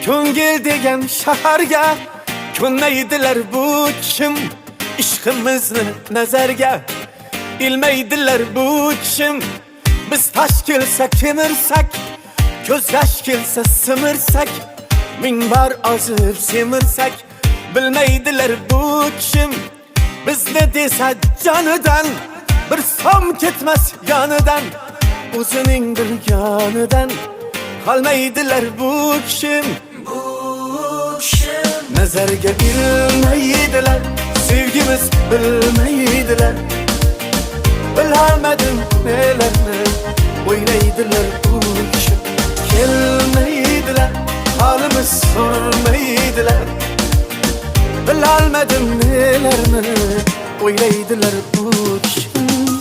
Ko'ngil degan shaharga ko'nmaydilar bu kim ishqimizni nazarga ilmaydilar bu kim biz tash kelsa kemirsak ko'z yosh kelsa simirsak ming bor ozib semirsak bilmaydilar bu kim bizni desa jonidan bir som ketmas yonidan o'zining bir yonidan qolmaydilar bu kim nazarga ilmaydilar sevgimiz bilmaydilar bilolmadim nelarni o'ylaydilar bu kim kelmaydilar holimiz sormaydilar bilolmadim nelarni o'ylaydilar bu kim